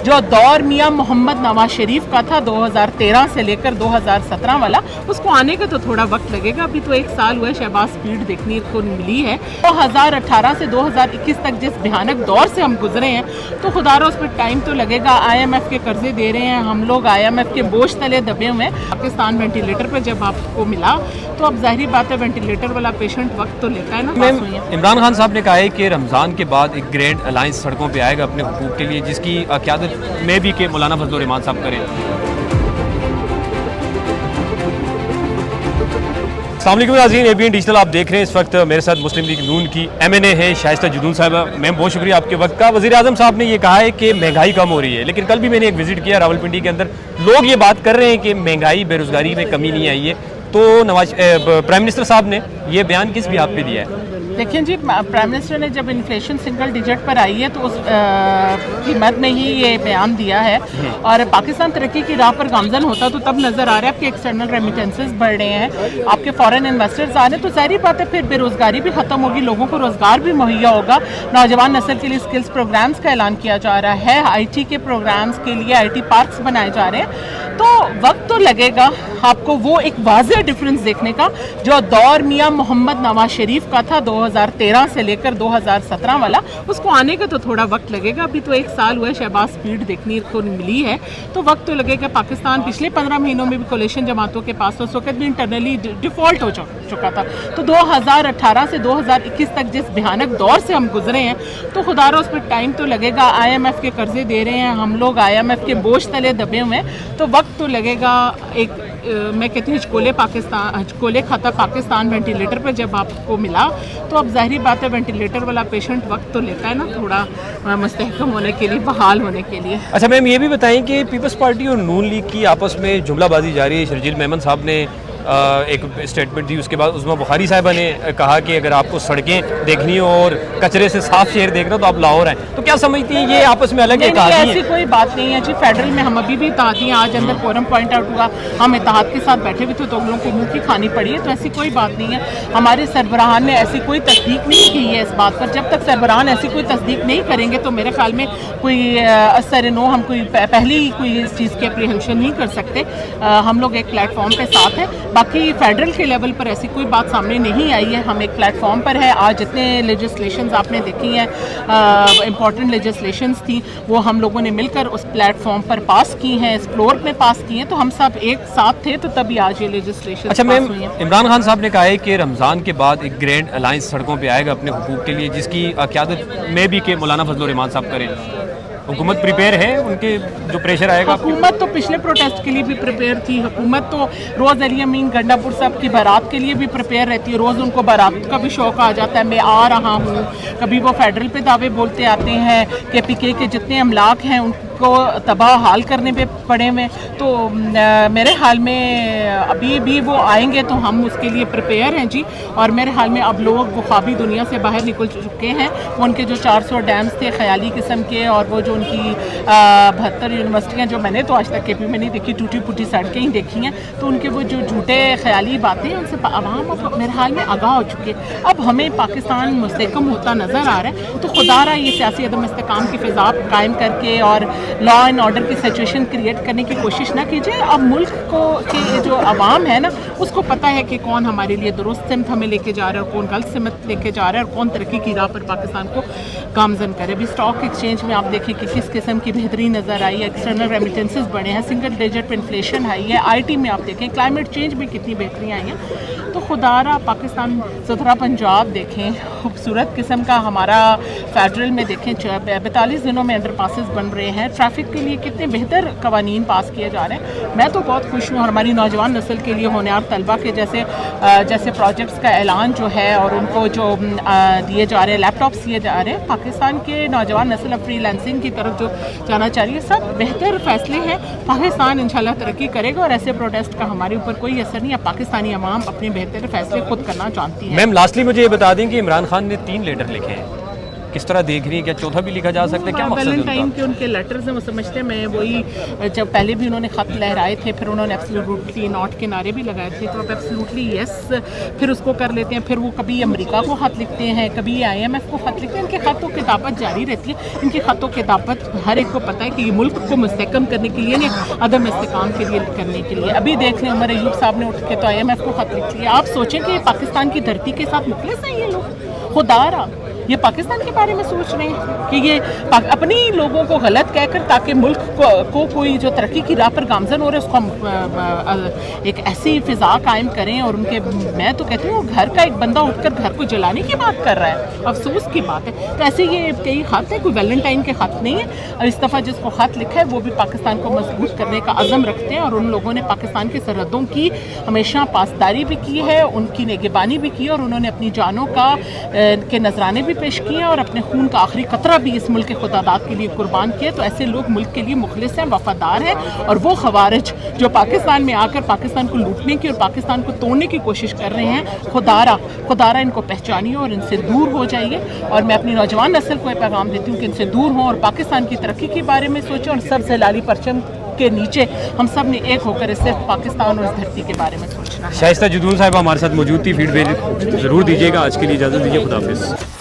जो दौर मियाँ मोहम्मद नवाज शरीफ का था 2013 से लेकर 2017 वाला, उसको आने का तो थोड़ा वक्त लगेगा। अभी तो 1 साल हुआ है, शहबाज स्पीड देखने को मिली है। 2018 से 2021 तक जिस भयानक दौर से हम गुजरे हैं, तो खुदारा उस पर टाइम तो लगेगा। IMF के कर्जे दे रहे हैं हम लोग, IMF के बोझ तले दबे हुए हैं। पाकिस्तान वेंटिलेटर पर जब आपको मिला तो अब जाहिर बात है वेंटिलेटर वाला पेशेंट वक्त तो लेता है ना। इमरान खान साहब ने कहा है कि रमज़ान के बाद एक ग्रैंड अलायंस सड़कों पे आएगा अपने हुकूक के लिए, जिसकी क़यादत में भी कि मौलाना फजल रहमान साहब करें। अस्सलाम वालेकुम नाज़रीन, ABN डिजिटल आप देख रहे हैं। इस वक्त मेरे साथ मुस्लिम लीग नून की MNA है शाइस्ता जुदून साहिबा। मैम बहुत शुक्रिया आपके वक्त का। वज़ीर आज़म साहब ने ये कहा है कि महंगाई कम हो रही है, लेकिन कल भी मैंने एक विज़िट किया रावलपिंडी के अंदर, लोग ये बात कर रहे हैं कि महंगाई बेरोज़गारी में कमी नहीं आई है। तो प्राइम मिनिस्टर साहब ने ये बयान किस बिहाफ पे दिया है? देखिए जी, प्राइम मिनिस्टर ने जब इन्फ्लेशन सिंगल डिजिट पर आई है तो उस की मद में ही ये बयान दिया है। और पाकिस्तान तरक्की की राह पर गामजन होता तो तब नज़र आ रहा है आपके एक्सटर्नल रेमिटेंसेस बढ़ रहे हैं, आपके फॉरेन इन्वेस्टर्स आ रहे हैं, तो सारी बात है फिर बेरोज़गारी भी ख़त्म होगी, लोगों को रोज़गार भी मुहैया होगा। नौजवान नस्ल के लिए स्किल्स प्रोग्राम्स का ऐलान किया जा रहा है, IT के प्रोग्राम्स के लिए IT पार्क्स बनाए जा रहे हैं। तो वक्त तो लगेगा आपको वो एक वाज़ेह डिफरेंस देखने का, जो दौर मियाँ मोहम्मद नवाज शरीफ का था 2013 से लेकर 2017 वाला, उसको आने का तो थोड़ा वक्त लगेगा। अभी तो 1 साल हुआ है, शहबाज स्पीड देखने को मिली है, तो वक्त तो लगेगा। पाकिस्तान पिछले 15 महीनों में भी कोलिशन जमातों के पास उस वक्त भी इंटरनली डिफ़ॉल्ट हो चुका था। तो 2018 से 2021 तक जिस भयानक दौर से हम गुजरे हैं, तो खुदारा उस पर टाइम तो लगेगा। IMF के कर्जे दे रहे हैं हम लोग, IMF के बोझ तले दबे हुए हैं, तो वक्त तो लगेगा। एक मैं कहती हूँ हजकोले खाता पाकिस्तान वेंटिलेटर पर जब आपको मिला, तो अब जाहिर बात है वेंटिलेटर वाला पेशेंट वक्त तो लेता है ना थोड़ा मुस्तहकम होने के लिए, बहाल होने के लिए। अच्छा मैम, ये भी बताएं कि पीपल्स पार्टी और नून लीग की आपस में जुमलाबाजी जारी है। शर्जील मेमन साहब ने एक स्टेटमेंट दी, उसके बाद उस्मा बुखारी साहिबा ने कहा कि अगर आपको सड़कें देखनी हो और कचरे से साफ शहर देखना तो आप लाहौर हैं। तो क्या समझती हैं ये आपस में अलग इत्तेहादी है? ऐसी कोई बात नहीं है जी, फेडरल में हम अभी भी इत्तेहादी हैं। आज अंदर फोरम पॉइंट आउट हुआ, हम इत्तेहाद के साथ बैठे हुए थे तो लोगों को मुँह की खानी पड़ी है, तो ऐसी कोई बात नहीं है। हमारे सरबराहान ने ऐसी कोई तस्दीक नहीं की है इस बात पर। जब तक सरबराहान ऐसी कोई तस्दीक नहीं करेंगे तो मेरे ख्याल में कोई असर नो हम कोई पहले ही कोई इस चीज़ की अप्रीहेंशन नहीं कर सकते। हम लोग एक प्लेटफॉर्म पे साथ हैं, बाकी फेडरल के लेवल पर ऐसी कोई बात सामने नहीं आई है। हम एक प्लेटफॉर्म पर है। आज जितने लेजिस्लेशंस आपने देखी हैं, इंपॉर्टेंट लेजिस्लेशंस थी, वो हम लोगों ने मिलकर उस प्लेटफॉर्म पर पास की हैं, इस फ्लोर में पास की हैं, तो हम सब एक साथ थे, तो तभी आज ये लेजिस्लेशन। अच्छा मैम, इमरान खान साहब ने कहा है कि रमज़ान के बाद एक ग्रैंड अलायंस सड़कों पे आएगा अपने हुकूक के लिए, जिसकी क़यादत में भी कि मौलाना फजल रहमान साहब करें। हुकूमत प्रिपेयर है, उनके जो प्रेशर आएगा? हुकूमत तो पिछले प्रोटेस्ट के लिए भी प्रिपेयर थी। हुकूमत तो रोज़ अली अमीन गंडापुर साहब की बारात के लिए भी प्रिपेयर रहती है। रोज़ उनको बारात का भी शौक आ जाता है, मैं आ रहा हूँ। कभी वो फेडरल पे दावे बोलते आते हैं कि PK के जितने अमलाक हैं उनको तबाह हाल करने पे पड़े हुए। तो मेरे हाल में अभी भी वो आएंगे तो हम उसके लिए प्रिपेयर हैं जी। और मेरे हाल में अब लोग वो ख्वाबी दुनिया से बाहर निकल चुके हैं। उनके जो 400 डैम्स थे ख्याली किस्म के, और वो जो उनकी 72 यूनिवर्सिटियाँ जो मैंने तो आज तक KP में नहीं देखी, टूटी फूटी सड़कें ही देखी हैं, तो उनके वो जो झूठे ख्याली बातें हैं उनसे आवाम अब मेरे हाल में आगाह हो चुके हैं। अब हमें पाकिस्तान मुस्तहकम होता नज़र आ रहा है, तो खुदारा ये सियासी अदम इस्तेकाम की फ़िज़ा कायम करके और लॉ एंड ऑर्डर की सिचुएशन क्रिएट करने की कोशिश ना कीजिए। अब मुल्क को के जो अवाम है ना, उसको पता है कि कौन हमारे लिए दुरुस्त सिमत हमें लेके जा रहा है और कौन गलत सिमत लेके जा रहा है और कौन तरक्की की राह पर पाकिस्तान को गामजन करे। अभी स्टॉक एक्सचेंज में आप देखें कि किस किस्म की बेहतरी नज़र आई है, एक्सटर्नल रेमिटेंसेस बढ़े हैं, सिंगल डिजिट पर इन्फ्लेशन आई है, IT में आप देखें क्लाइमेट चेंज में कितनी बेहतरी आई हैं। तो खुदारा पाकिस्तान सुथरा पंजाब देखें, खूबसूरत किस्म का हमारा फेडरल में देखें, 42 दिनों में अंडर पासेस बन रहे हैं, ट्रैफिक के लिए कितने बेहतर कवानीन पास किए जा रहे हैं। मैं तो बहुत खुश हूँ। और हमारी नौजवान नस्ल के लिए होनहार तलबा के जैसे प्रोजेक्ट्स का ऐलान जो है और उनको जो दिए जा रहे हैं, लैपटॉप्स दिए जा रहे हैं, पाकिस्तान के नौजवान नस्ल अब फ्रीलांसिंग की तरफ जो जाना चाह रही है, सब बेहतर फैसले हैं। पाकिस्तान इंशाल्लाह तरक्की करेगा और ऐसे प्रोटेस्ट का हमारे ऊपर कोई असर नहीं है। पाकिस्तानी अवाम अपने बेहतर फैसले खुद करना जानती है। मैम लास्टली मुझे ये बता दें कि इमरान खान ने 3 लेटर लिखे हैं किस तरह देख रही हैं, क्या चौथा भी लिखा जा सकता है, क्या मकसद है वैलेंटाइन उनका? के उनके लेटर्स हैं, वो समझते हैं मैं वही, जब पहले भी उन्होंने ख़त लहराए थे, फिर उन्होंने एब्सोल्युटली नॉट के नारे भी लगाए थे, तो अब एब्सोल्युटली यस फिर उसको कर लेते हैं। फिर वो कभी अमेरिका को ख़त लिखते हैं, कभी IMF को ख़त लिखते हैं। इनके ख़त व किताबत जारी रहती है। इनकी ख़त व किताबत हर एक को पता है कि ये मुल्क को मुस्तहकम करने के लिए नहीं, अदम इस्तेकाम के लिए करने के लिए। अभी देख लें उमर अयूब साहब ने उठ के तो IMF को ख़त लिख लिया। आप सोचें कि पाकिस्तान की धरती के साथ मुखलिस हैं ये लोग, खुदारा ये पाकिस्तान के बारे में सोच रहे हैं कि ये अपने ही लोगों को गलत कहकर ताकि मुल्क को कोई जो तरक्की की राह पर गामजन हो रहे हैं उसको हम एक ऐसी फ़िज़ा कायम करें। और उनके, मैं तो कहती हूँ घर का एक बंदा उठकर घर को जलाने की बात कर रहा है, अफसोस की बात है। तो ऐसे ये कई ख़त हैं, कोई वैलेंटाइन के ख़त नहीं है। और इस दफ़ा जिसको ख़त लिखा है वो भी पाकिस्तान को मजबूत करने का अज़म रखते हैं, और उन लोगों ने पाकिस्तान की सरहदों की हमेशा पासदारी भी की है, उनकी निगहबानी भी की, और उन्होंने अपनी जानों के नजराने भी पेश किए और अपने खून का आखिरी कतरा भी इस मुल्क के खुदादाद के लिए कुर्बान किए। तो ऐसे लोग मुल्क के लिए मुखलिस हैं, वफादार हैं। और वो खवारिज जो पाकिस्तान में आकर पाकिस्तान को लूटने की और पाकिस्तान को तोड़ने की कोशिश कर रहे हैं, खुदारा इनको पहचानिए और इनसे दूर हो जाइए। और मैं अपनी नौजवान नस्ल को ये पैगाम देती हूँ कि इनसे दूर हों और पाकिस्तान की तरक्की के बारे में सोचें। और सबसे लाली परचम के नीचे हम सब ने एक होकर सिर्फ पाकिस्तान और इस धरती के बारे में सोचना है। शाइस्ता जुदून साहिबा हमारे साथ मौजूद थी, फीडबैक ज़रूर दीजिएगा। आज के लिए इजाज़त दीजिए, खुदा हाफिज़।